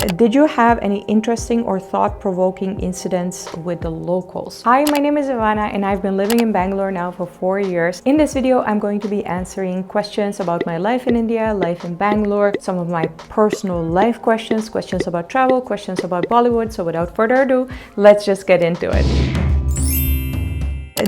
Did you have any interesting or thought-provoking incidents with the locals? Hi, my name is Ivana and I've been living in Bangalore now for 4 years. In this video, I'm going to be answering questions about my life in India, life in Bangalore, some of my personal life questions, questions about travel, questions about Bollywood. So without further ado, let's just get into it.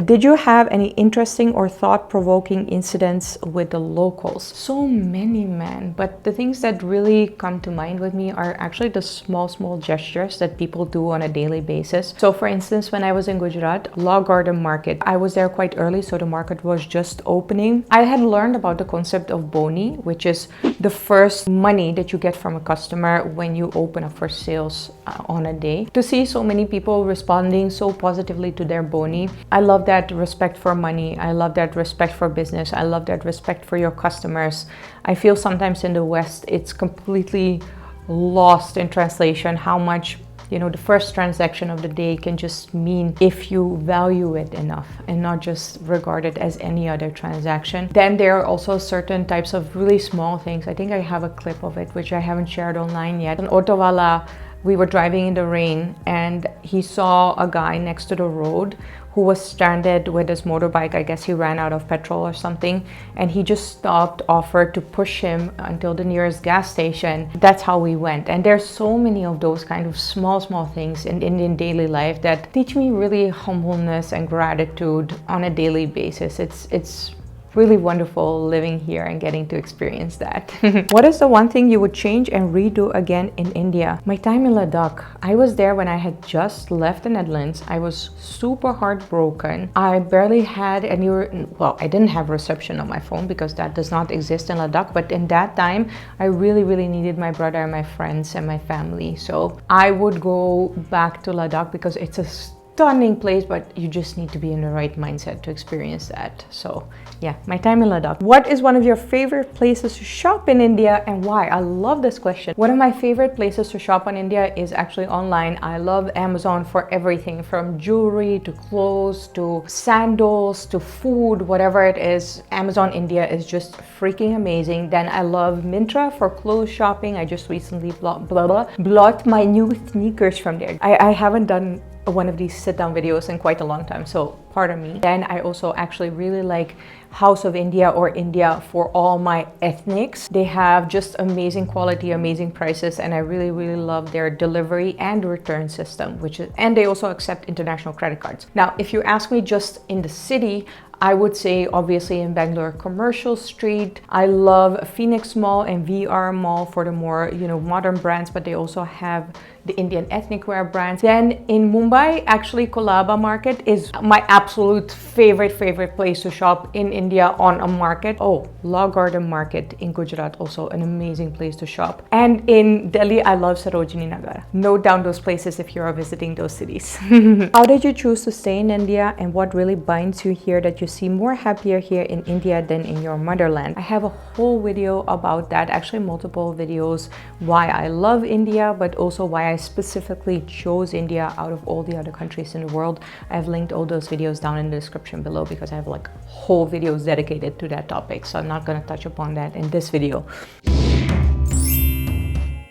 Did you have any interesting or thought-provoking incidents with the locals? So many, man. But the things that really come to mind with me are actually the small gestures that people do on a daily basis. So for instance, when I was in Gujarat, Law Garden Market, I was there quite early, so the market was just opening. I had learned about the concept of boni, which is the first money that you get from a customer when you open up for sales on a day. To see so many people responding so positively to their boni, I love that respect for money. I love that respect for business. I love that respect for your customers. I feel sometimes in the West, it's completely lost in translation how much, the first transaction of the day can just mean if you value it enough and not just regard it as any other transaction. Then there are also certain types of really small things. I think I have a clip of it, which I haven't shared online yet. An autowala, we were driving in the rain and he saw a guy next to the road who was stranded with his motorbike. I guess he ran out of petrol or something, and he just stopped, offered to push him until the nearest gas station. That's how we went. And there's so many of those kind of small things in Indian daily life that teach me really humbleness and gratitude on a daily basis. It's really wonderful living here and getting to experience that. What is the one thing you would change and redo again in India? My time in Ladakh. I was there when I had just left the Netherlands. I was super heartbroken. I barely had any, I didn't have reception on my phone because that does not exist in Ladakh. But in that time, I really needed my brother and my friends and my family. So I would go back to Ladakh because it's a stunning place, but you just need to be in the right mindset to experience that. So yeah, my time in Ladakh. What is one of your favorite places to shop in India and why? I love this question. One of my favorite places to shop in India is actually online. I love Amazon for everything from jewelry to clothes to sandals to food, whatever it is. Amazon India is just freaking amazing. Then I love Myntra for clothes shopping. I just recently bought my new sneakers from there. I haven't done one of these sit-down videos in quite a long time, so pardon me. Then I also actually really like House of India or India for all my ethnics. They have just amazing quality, amazing prices, and I really love their delivery and return system, and they also accept international credit cards. Now, if you ask me just in the city, I would say obviously in Bangalore, Commercial Street. I love Phoenix Mall and VR Mall for the more, modern brands, but they also have the Indian ethnic wear brands. Then in Mumbai, actually Colaba Market is my absolute favorite place to shop in India on a market. Oh, Law Garden Market in Gujarat, also an amazing place to shop. And in Delhi, I love Sarojini Nagar. Note down those places if you are visiting those cities. How did you choose to stay in India and what really binds you here that you seem more happier here in India than in your motherland? I have a whole video about that, actually multiple videos, why I love India, but also why I specifically chose India out of all the other countries in the world. I've linked all those videos down in the description below because I have like whole videos dedicated to that topic. So I'm not going to touch upon that in this video.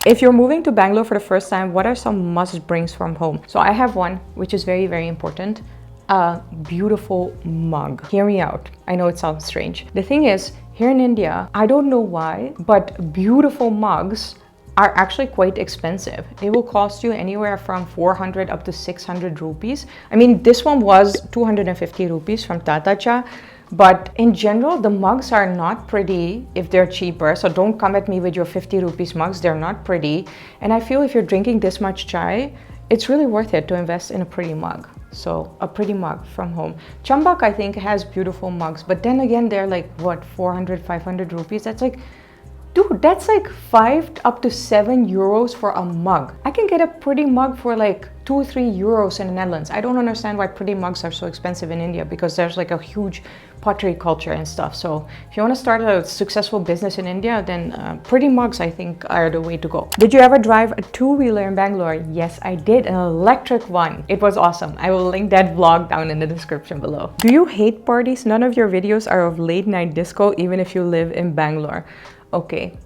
If you're moving to Bangalore for the first time, what are some must-brings from home? So I have one, which is very important. A beautiful mug. Hear me out. I know it sounds strange. The thing is, here in India, I don't know why, but beautiful mugs are actually quite expensive. They will cost you anywhere from 400 up to 600 rupees. I mean, this one was 250 rupees from Tata Cha. But in general, the mugs are not pretty if they're cheaper. So don't come at me with your 50 rupees mugs. They're not pretty. And I feel if you're drinking this much chai, it's really worth it to invest in a pretty mug. So a pretty mug from home. Chambak, I think, has beautiful mugs. But then again, they're like, what, 400, 500 rupees? That's like, dude, that's like 5 up to 7 euros for a mug. I can get a pretty mug for like 2 or 3 euros in the Netherlands. I don't understand why pretty mugs are so expensive in India because there's like a huge pottery culture and stuff. So if you want to start a successful business in India, then pretty mugs, I think, are the way to go. Did you ever drive a two-wheeler in Bangalore? Yes, I did, an electric one. It was awesome. I will link that vlog down in the description below. Do you hate parties? None of your videos are of late night disco, even if you live in Bangalore. Okay,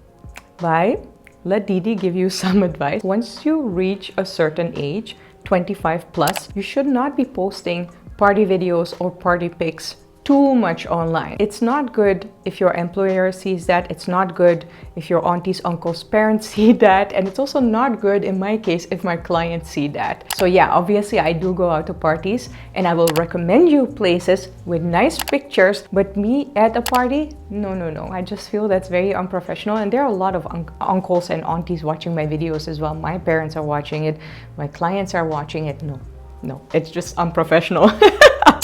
bye. let Didi give you some advice. Once you reach a certain age, 25 plus, you should not be posting party videos or party pics too much online. It's not good if your employer sees that. It's not good if your auntie's uncle's parents see that. And it's also not good in my case if my clients see that. So yeah, obviously I do go out to parties and I will recommend you places with nice pictures, but me at a party, no. I just feel that's very unprofessional. And there are a lot of uncles and aunties watching my videos as well. My parents are watching it. My clients are watching it. No, it's just unprofessional.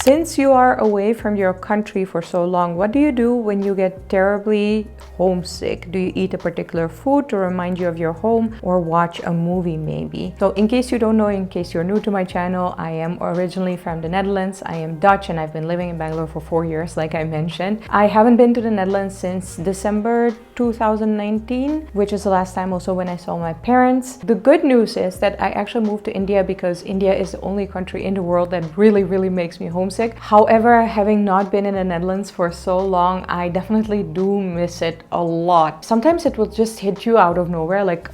Since you are away from your country for so long, what do you do when you get terribly homesick? Do you eat a particular food to remind you of your home, or watch a movie maybe? So in case you don't know, in case you're new to my channel, I am originally from the Netherlands. I am Dutch and I've been living in Bangalore for 4 years, like I mentioned. I haven't been to the Netherlands since December 2019, which is the last time also when I saw my parents. The good news is that I actually moved to India because India is the only country in the world that really makes me homesick. However, having not been in the Netherlands for so long, I definitely do miss it a lot. Sometimes it will just hit you out of nowhere, like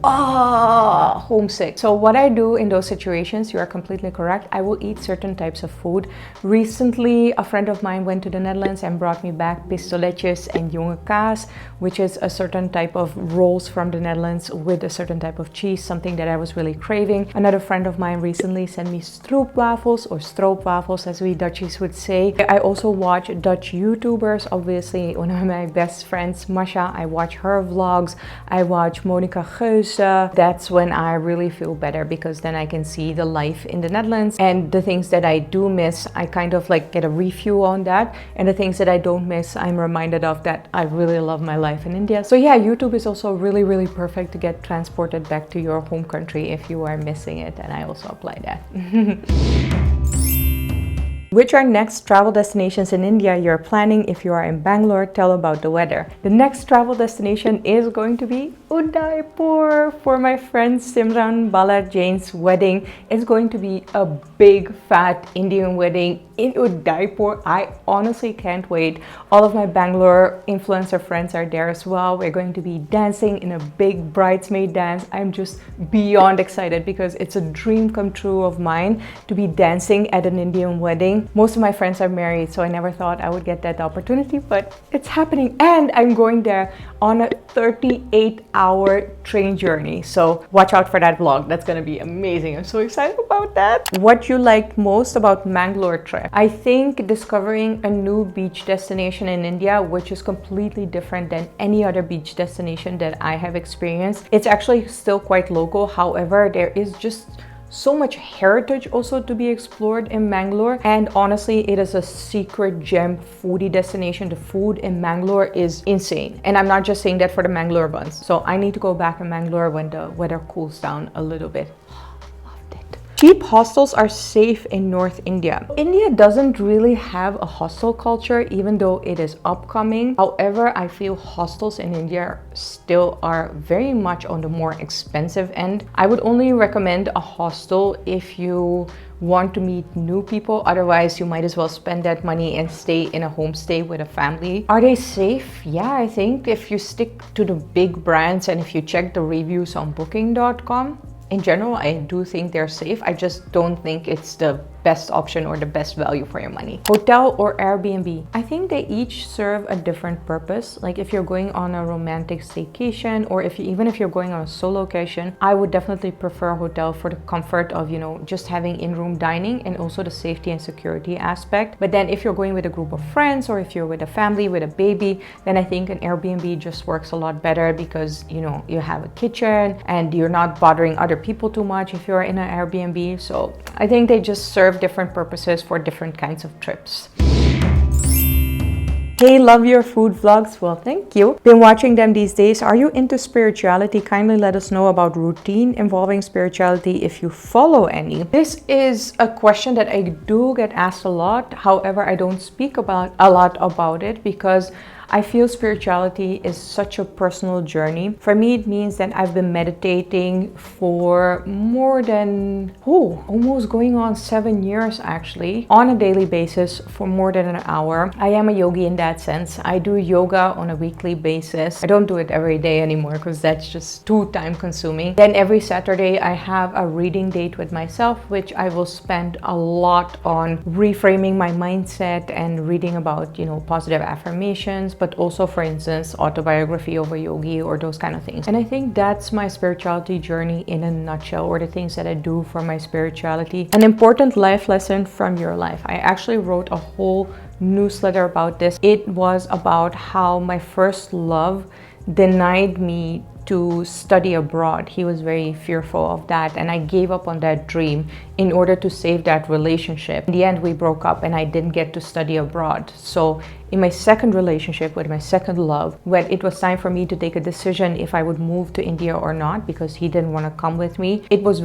homesick. So what I do in those situations, you are completely correct, I will eat certain types of food. Recently, a friend of mine went to the Netherlands and brought me back pistoletjes and jonge kaas, which is a certain type of rolls from the Netherlands with a certain type of cheese, something that I was really craving. Another friend of mine recently sent me stroopwafels, or stroopwafels as we Dutchies would say. I also watch Dutch YouTubers, obviously one of my best friends, Masha, I watch her vlogs. I watch Monica Geus. That's when I really feel better, because then I can see the life in the Netherlands, and the things that I do miss, I kind of like get a review on that, and the things that I don't miss, I'm reminded of that I really love my life in India. So yeah, YouTube is also really perfect to get transported back to your home country if you are missing it, and I also apply that. Which are next travel destinations in India you're planning if you are in Bangalore? Tell about the weather. The next travel destination is going to be Udaipur for my friend Simran Bala Jain's wedding. It's going to be a big fat Indian wedding in Udaipur. I honestly can't wait. All of my Bangalore influencer friends are there as well. We're going to be dancing in a big bridesmaid dance. I'm just beyond excited because it's a dream come true of mine to be dancing at an Indian wedding. Most of my friends are married, so I never thought I would get that opportunity, but it's happening, and I'm going there on a 38-hour train journey. So watch out for that vlog. That's gonna be amazing. I'm so excited about that. What you liked most about Bangalore trip? I think discovering a new beach destination in India, which is completely different than any other beach destination that I have experienced. It's actually still quite local. However, there is just so much heritage also to be explored in Bangalore, and honestly it is a secret gem foodie destination. The food in Bangalore is insane, and I'm not just saying that for the Bangalore buns. So I need to go back in Bangalore when the weather cools down a little bit. Cheap hostels are safe in North India. India doesn't really have a hostel culture, even though it is upcoming. However, I feel hostels in India still are very much on the more expensive end. I would only recommend a hostel if you want to meet new people. Otherwise, you might as well spend that money and stay in a homestay with a family. Are they safe? Yeah, I think if you stick to the big brands and if you check the reviews on booking.com, in general, I do think they're safe. I just don't think it's the best option or the best value for your money. Hotel or Airbnb? I think they each serve a different purpose. Like if you're going on a romantic staycation, or even if you're going on a solo vacation, I would definitely prefer a hotel for the comfort of, just having in-room dining and also the safety and security aspect. But then if you're going with a group of friends, or if you're with a family with a baby, then I think an Airbnb just works a lot better because, you have a kitchen and you're not bothering other people too much if you're in an Airbnb. So I think they just serve different purposes for different kinds of trips. Hey, love your food vlogs. Well, thank you. Been watching them these days. Are you into spirituality? Kindly let us know about routine involving spirituality if you follow any. This is a question that I do get asked a lot. However, I don't speak a lot about it because I feel spirituality is such a personal journey. For me, it means that I've been meditating for more than, almost going on 7 years actually, on a daily basis for more than an hour. I am a yogi in that sense. I do yoga on a weekly basis. I don't do it every day anymore because that's just too time consuming. Then every Saturday I have a reading date with myself, which I will spend a lot on reframing my mindset and reading about, positive affirmations, but also, for instance, autobiography of a yogi or those kind of things. And I think that's my spirituality journey in a nutshell, or the things that I do for my spirituality. An important life lesson from your life. I actually wrote a whole newsletter about this. It was about how my first love denied me to study abroad. He was very fearful of that, and I gave up on that dream in order to save that relationship. In the end, we broke up and I didn't get to study abroad. So in my second relationship with my second love, when it was time for me to take a decision if I would move to India or not, because he didn't want to come with me, it was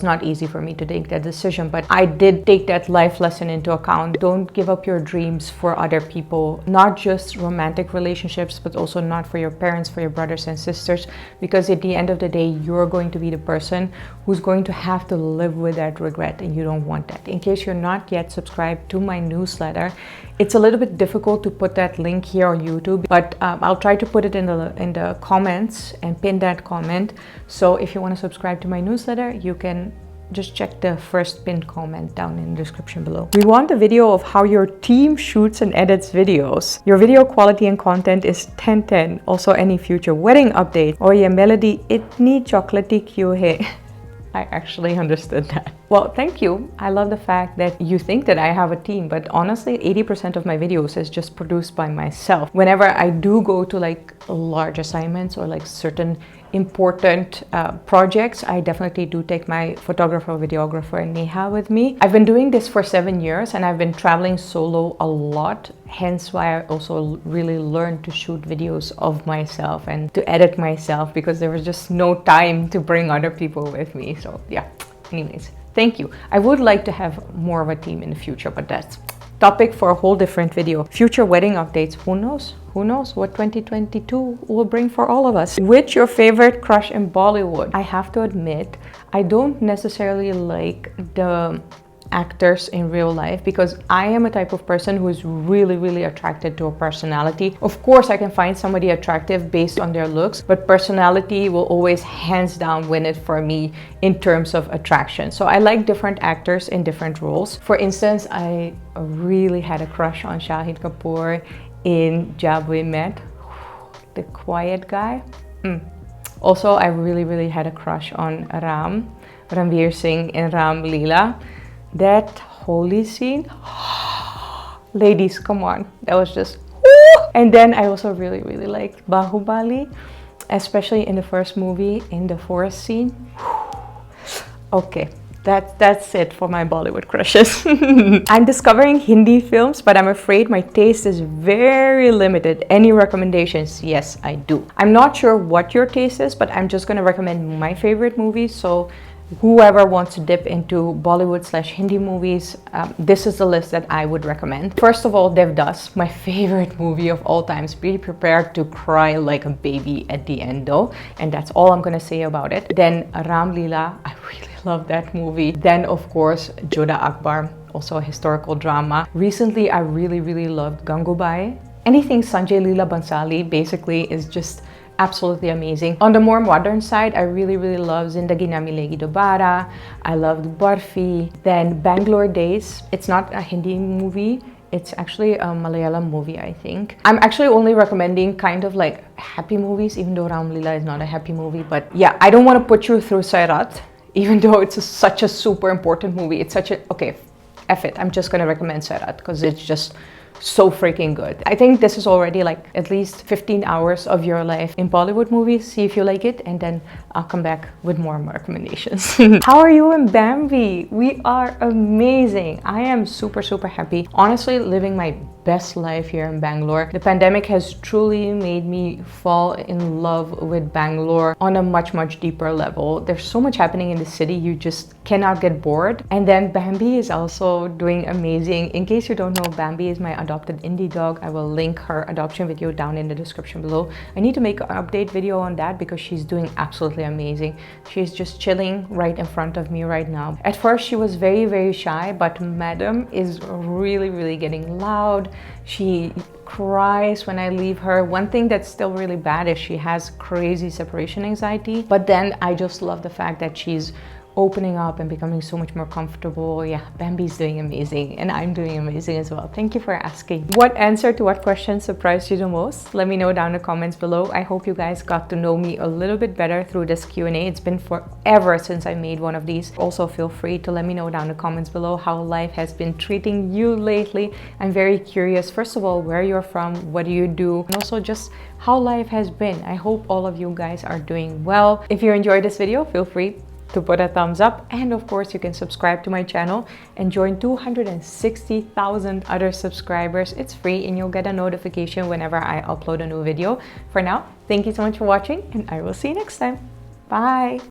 not easy for me to take that decision, but I did take that life lesson into account. Don't give up your dreams for other people, not just romantic relationships, but also not for your parents, for your brothers and sisters, because at the end of the day, you're going to be the person who's going to have to live with that regret, and you don't want that. In case you're not yet subscribed to my newsletter, it's a little bit difficult to put that link here on YouTube, but I'll try to put it in the comments and pin that comment. So if you want to subscribe to my newsletter, you can just check the first pinned comment down in the description below. We want a video of how your team shoots and edits videos. Your video quality and content is 10/10. Also any future wedding update. Oh yeah, Melody, itni chocolatey kyun hai? I actually understood that. Well, thank you. I love the fact that you think that I have a team, but honestly, 80% of my videos is just produced by myself. Whenever I do go to like large assignments or like certain important projects, I definitely do take my photographer, videographer, and Neha with me. I've been doing this for 7 years and I've been traveling solo a lot, hence why I also really learned to shoot videos of myself and to edit myself, because there was just no time to bring other people with me. So yeah, anyways, thank you. I would like to have more of a team in the future, but that's topic for a whole different video. Future wedding updates, who knows? Who knows what 2022 will bring for all of us. Which your favorite crush in Bollywood? I have to admit, I don't necessarily like the actors in real life, because I am a type of person who is really attracted to a personality. Of course, I can find somebody attractive based on their looks, but personality will always hands down win it for me in terms of attraction. So I like different actors in different roles. For instance, I really had a crush on Shahid Kapoor in Jab We Met, the quiet guy. Also, I really had a crush on Ranveer Singh in Ram Leela. That holy scene, ladies, come on, that was just woo! And then I also really liked Bahubali, especially in the first movie, in the forest scene. Okay, that's it for my Bollywood crushes. I'm discovering Hindi films, but I'm afraid my taste is very limited. Any recommendations? Yes, I do. I'm not sure what your taste is, but I'm just gonna recommend my favorite movies. So whoever wants to dip into Bollywood/Hindi movies, this is the list that I would recommend. First of all, Devdas, my favorite movie of all times. Be prepared to cry like a baby at the end though, and that's all I'm gonna say about it. Then Ram Leela, I really love that movie. Then of course, Joda Akbar, also a historical drama. Recently, I really loved Gangubai. Anything Sanjay Leela Bansali basically is just absolutely amazing. On the more modern side, I really love Zindagi Na Milegi Dobara. I loved Barfi. Then Bangalore Days. It's not a Hindi movie. It's actually a Malayalam movie, I think. I'm actually only recommending kind of like happy movies, even though Ram Leela is not a happy movie. But yeah, I don't want to put you through Sairat, even though it's such a super important movie. It's such a, okay, F it. I'm just gonna recommend Sairat because it's just so freaking good. I think this is already like at least 15 hours of your life in Bollywood movies. See if you like it, and then I'll come back with more recommendations. How are you in Bambi? We are amazing. I am super happy. Honestly, living my best life here in Bangalore. The pandemic has truly made me fall in love with Bangalore on a much deeper level. There's so much happening in the city, you just cannot get bored. And then Bambi is also doing amazing. In case you don't know, Bambi is my adopted indie dog. I will link her adoption video down in the description below. I need to make an update video on that because she's doing absolutely amazing. She's just chilling right in front of me right now. At first she was very shy, but madam is really getting loud. She cries when I leave her. One thing that's still really bad is she has crazy separation anxiety, but then I just love the fact that she's opening up and becoming so much more comfortable. Yeah, Bambi's doing amazing and I'm doing amazing as well. Thank you for asking. What answer to what question surprised you the most? Let me know down in the comments below. I hope you guys got to know me a little bit better through this Q&A. It's been forever since I made one of these. Also, feel free to let me know down in the comments below how life has been treating you lately. I'm very curious, first of all, where you're from, what do you do, and also just how life has been. I hope all of you guys are doing well. If you enjoyed this video, feel free to put a thumbs up, and of course you can subscribe to my channel and join 260,000 other subscribers. It's free and you'll get a notification whenever I upload a new video. For now, thank you so much for watching and I will see you next time. Bye.